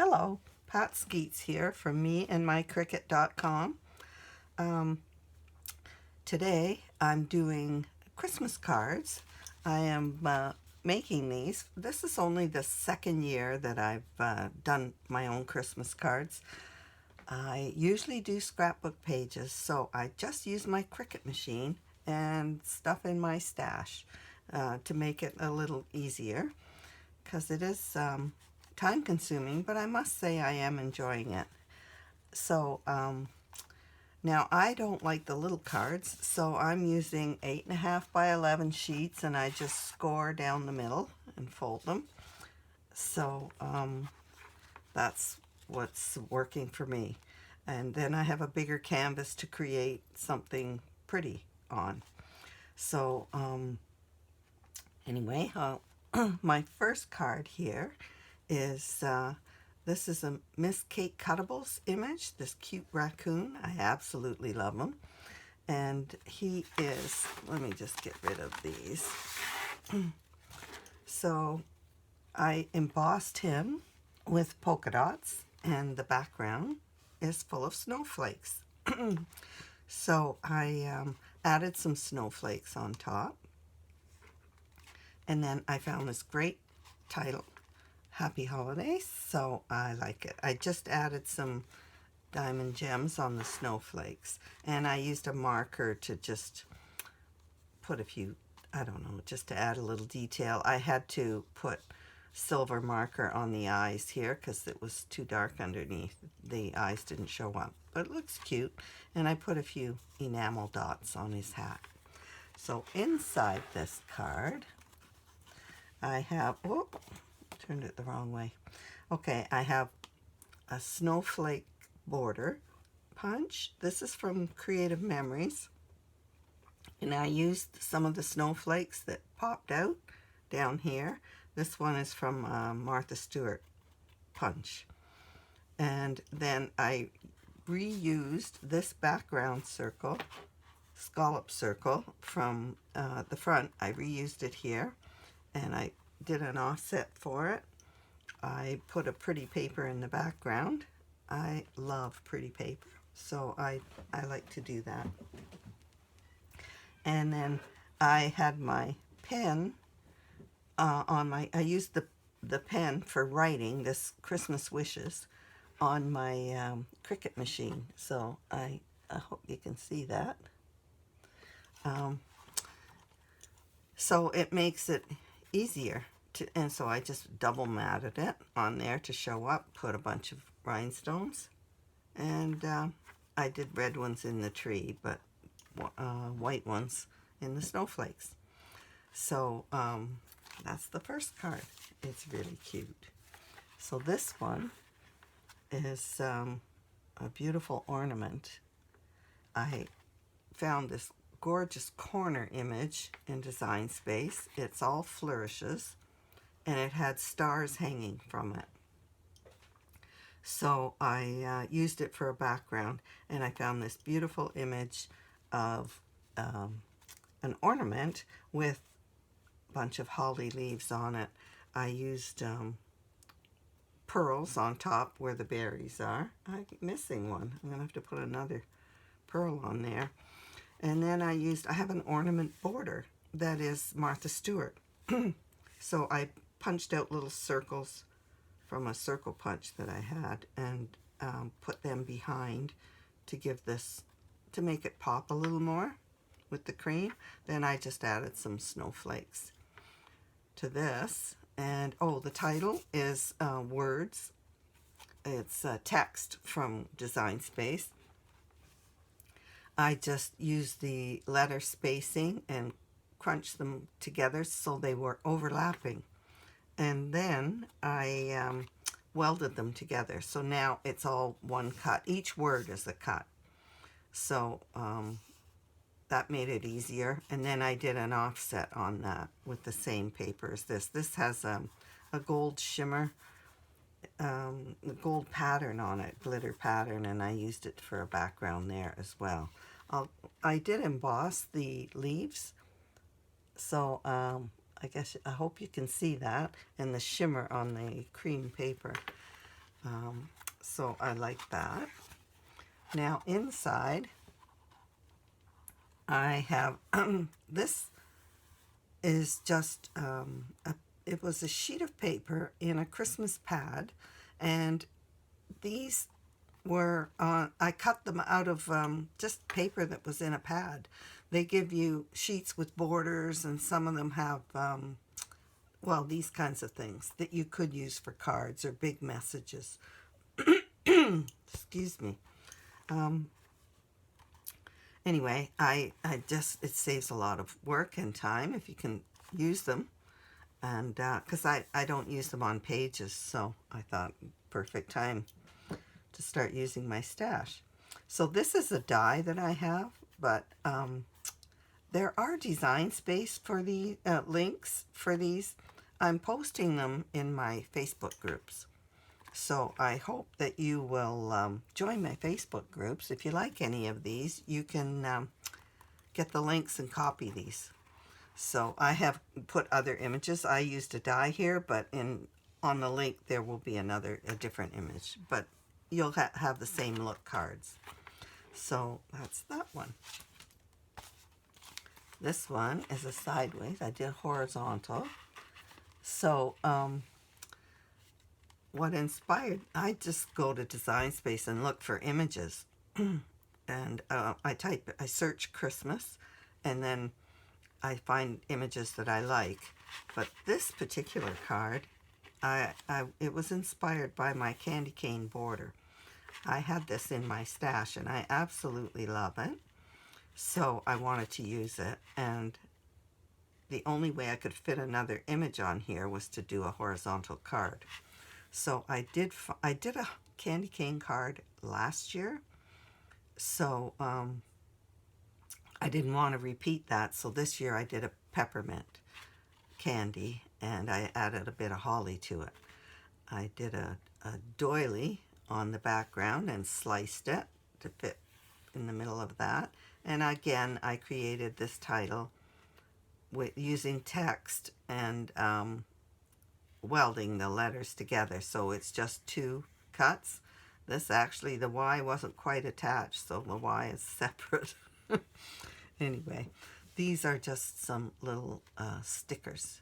Hello, Pat Skeets here from me and my Cricut.com. Um, Today I'm doing Christmas cards. I am making these. This is only the second year that I've done my own Christmas cards. I usually do scrapbook pages, so I just use my Cricut machine and stuff in my stash to make it a little easier, because it is time consuming, but I must say I am enjoying it. So now I don't like the little cards, so I'm using 8.5 by 11 sheets, and I just score down the middle and fold them. So that's what's working for me. And then I have a bigger canvas to create something pretty on. So anyway, my first card here is this is a Miss Kate Cuttables image, this cute raccoon. I absolutely love him. And he is, let me just get rid of these. So I embossed him with polka dots, and the background is full of snowflakes. So I added some snowflakes on top. And then I found this great title, Happy Holidays, so I like it. I just added some diamond gems on the snowflakes, and I used a marker to just put a few, I don't know, just to add a little detail. I had to put silver marker on the eyes here because it was too dark underneath. The eyes didn't show up, but it looks cute. And I put a few enamel dots on his hat. So inside this card, I have, oh, turned it the wrong way. Okay, I have a snowflake border punch. This is from Creative Memories. And I used some of the snowflakes that popped out down here. This one is from Martha Stewart punch. And then I reused this background circle, scallop circle from the front. I reused it here, and I did an offset for it. I put a pretty paper in the background. I love pretty paper, so I like to do that. And then I had my pen I used the pen for writing this Christmas wishes on my Cricut machine. So I hope you can see that. So it makes it easier to, and so I just double matted it on there to show up, put a bunch of rhinestones, and I did red ones in the tree, but white ones in the snowflakes. So that's the first card. It's really cute. So this one is a beautiful ornament. I found this gorgeous corner image in Design Space. It's all flourishes, and it had stars hanging from it. So I used it for a background, and I found this beautiful image of an ornament with a bunch of holly leaves on it. I used pearls on top where the berries are. I'm missing one. I'm going to have to put another pearl on there. And then I have an ornament border that is Martha Stewart. So I punched out little circles from a circle punch that I had, and put them behind to give this, to make it pop a little more with the cream. Then I just added some snowflakes to this. And oh, the title is words. It's text from Design Space. I just used the letter spacing and crunched them together so they were overlapping. And then I welded them together. So now it's all one cut. Each word is a cut. So that made it easier. And then I did an offset on that with the same paper as this. This has a gold shimmer, the gold pattern on it, glitter pattern, and I used it for a background there as well. I did emboss the leaves, so I hope you can see that, and the shimmer on the cream paper. So I like that. Now inside I have this is just it was a sheet of paper in a Christmas pad, and these were I cut them out of just paper that was in a pad. They give you sheets with borders, and some of them have well, these kinds of things that you could use for cards or big messages. Excuse me. Anyway, I just, it saves a lot of work and time if you can use them. And because I don't use them on pages, so I thought perfect time to start using my stash. So this is a die that I have, but there are design space for the links for these. I'm posting them in my Facebook groups. So I hope that you will join my Facebook groups. If you like any of these, you can get the links and copy these. So I have put other images. I used a die here, but on the link there will be a different image. But you'll have the same look cards. So that's that one. This one is a sideways. I did horizontal. So what inspired, I just go to Design Space and look for images. And I search Christmas, and then I find images that I like. But this particular card, it was inspired by my candy cane border. I had this in my stash, and I absolutely love it. So I wanted to use it, and the only way I could fit another image on here was to do a horizontal card. So I did a candy cane card last year, so I didn't want to repeat that. So this year I did a peppermint candy, and I added a bit of holly to it. I did a doily on the background and sliced it to fit in the middle of that. And again, I created this title using text and welding the letters together, so it's just two cuts. This actually, the Y wasn't quite attached, so the Y is separate. Anyway, these are just some little stickers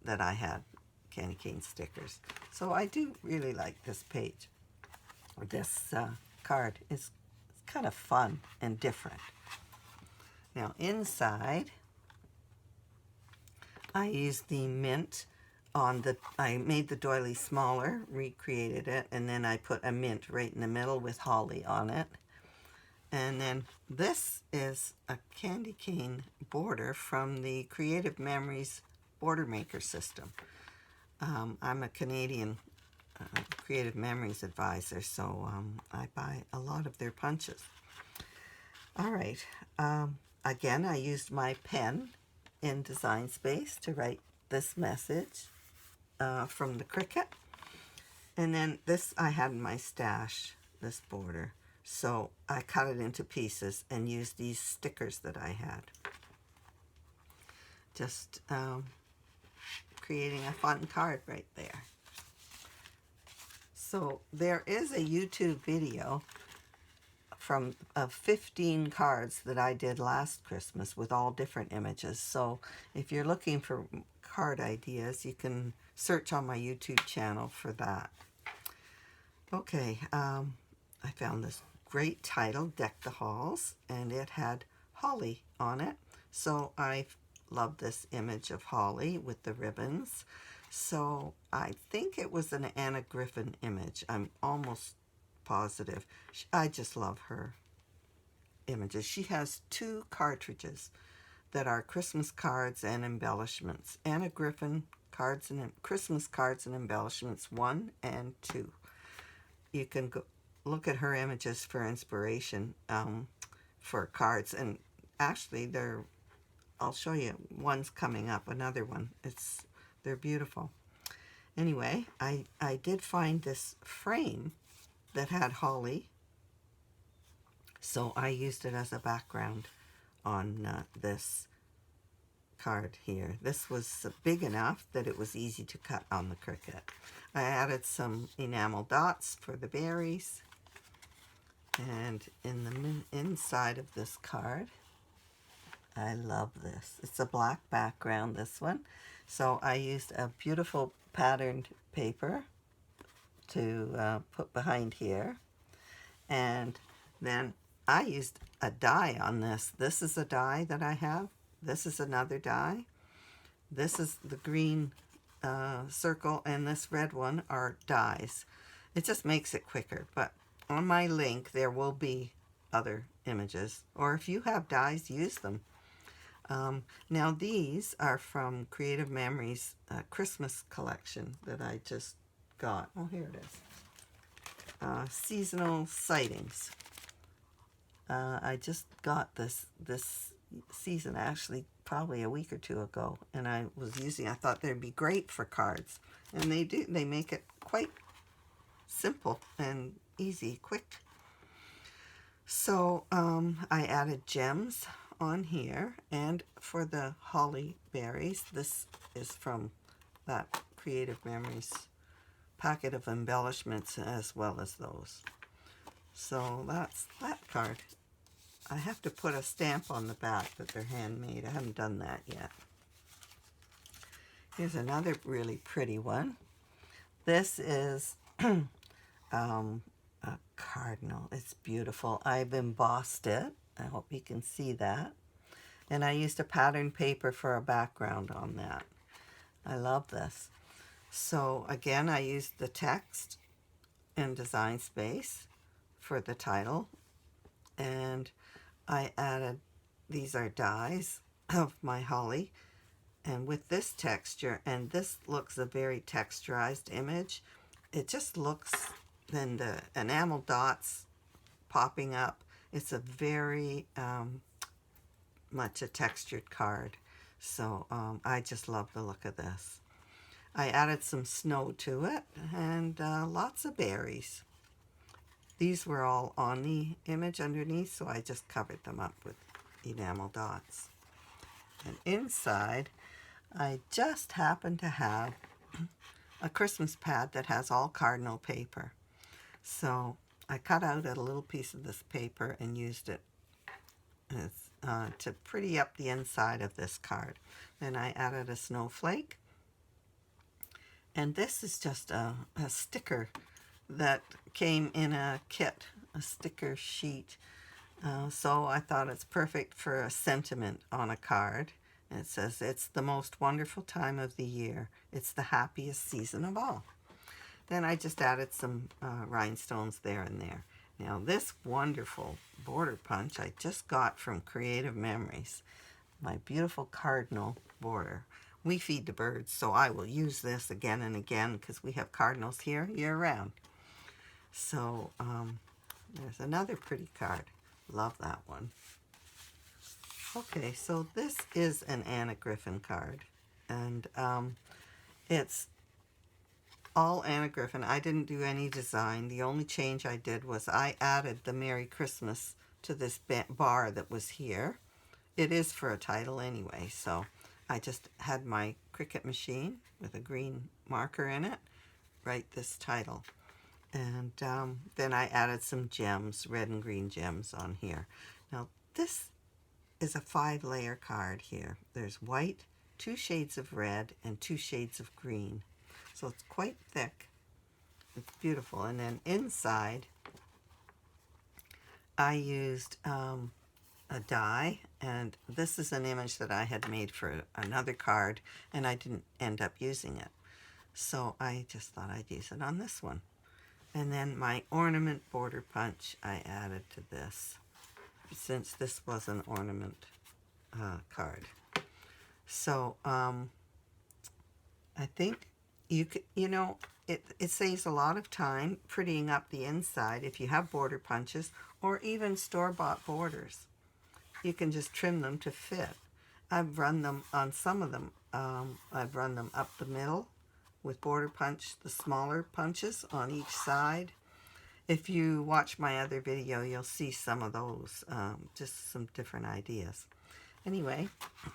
that I had, candy cane stickers. So I do really like this page. This card is kind of fun and different. Now inside, I used the mint I made the doily smaller, recreated it, and then I put a mint right in the middle with holly on it. And then this is a candy cane border from the Creative Memories border maker system. I'm a Canadian Creative Memories advisor, so I buy a lot of their punches. All right. Again, I used my pen in Design Space to write this message from the Cricut. And then this I had in my stash, this border. So I cut it into pieces and used these stickers that I had. Just creating a fun card right there. So there is a YouTube video of 15 cards that I did last Christmas with all different images. So if you're looking for card ideas, you can search on my YouTube channel for that. Okay, I found this great title, Deck the Halls, and it had holly on it. So I love this image of holly with the ribbons. So I think it was an Anna Griffin image. I'm almost positive. I just love her images. She has 2 cartridges that are Christmas cards and embellishments. Anna Griffin cards and Christmas cards and embellishments 1 and 2. You can go look at her images for inspiration for cards, and actually I'll show you, one's coming up, another one. They're beautiful. Anyway, I did find this frame that had holly, so I used it as a background on this card here. This was big enough that it was easy to cut on the Cricut. I added some enamel dots for the berries. And in the inside of this card, I love this. It's a black background, this one. So I used a beautiful patterned paper to put behind here. And then I used a die on this. This is a die that I have. This is another die. This is the green circle, and this red one are dies. It just makes it quicker. But on my link, there will be other images. Or if you have dies, use them. Now these are from Creative Memories Christmas collection that I just got. Oh, here it is. Seasonal sightings. I just got this season, actually probably a week or two ago, and I thought they'd be great for cards, and they do. They make it quite simple and easy, quick. So I added gems on here, and for the holly berries, this is from that Creative Memories packet of embellishments as well as those. So that's that card. I have to put a stamp on the back that they're handmade. I haven't done that yet. Here's another really pretty one. This is a cardinal. It's beautiful. I've embossed it. I hope you can see that. And I used a patterned paper for a background on that. I love this. So again, I used the text in Design Space for the title, and I added, these are dies of my holly, and with this texture, and this looks a very texturized image. It just looks, then the enamel dots popping up, it's a very much a textured card. So I just love the look of this. I added some snow to it, and lots of berries. These were all on the image underneath, so I just covered them up with enamel dots. And inside, I just happen to have a Christmas pad that has all cardinal paper. So I cut out a little piece of this paper and used it to pretty up the inside of this card. Then I added a snowflake. And this is just a sticker that came in a kit, a sticker sheet. So I thought it's perfect for a sentiment on a card. And it says, "It's the most wonderful time of the year. It's the happiest season of all." Then I just added some rhinestones there and there. Now this wonderful border punch I just got from Creative Memories. My beautiful cardinal border. We feed the birds, so I will use this again and again because we have cardinals here year-round. So there's another pretty card. Love that one. Okay, so this is an Anna Griffin card, and it's all Anna Griffin. I didn't do any design. The only change I did was I added the Merry Christmas to this bar that was here. It is for a title anyway, so I just had my Cricut machine with a green marker in it, write this title. And then I added some gems, red and green gems on here. Now this is a 5-layer card here. There's white, 2 shades of red, and 2 shades of green. So it's quite thick. It's beautiful. And then inside, I used a die, and this is an image that I had made for another card, and I didn't end up using it. So I just thought I'd use it on this one. And then my ornament border punch I added to this, since this was an ornament card. So I think you could, it saves a lot of time prettying up the inside if you have border punches or even store-bought borders. You can just trim them to fit. I've run them on some of them. I've run them up the middle with border punch, the smaller punches on each side. If you watch my other video, you'll see some of those, just some different ideas. Anyway,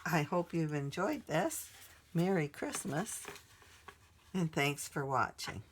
I hope you've enjoyed this. Merry Christmas, and thanks for watching.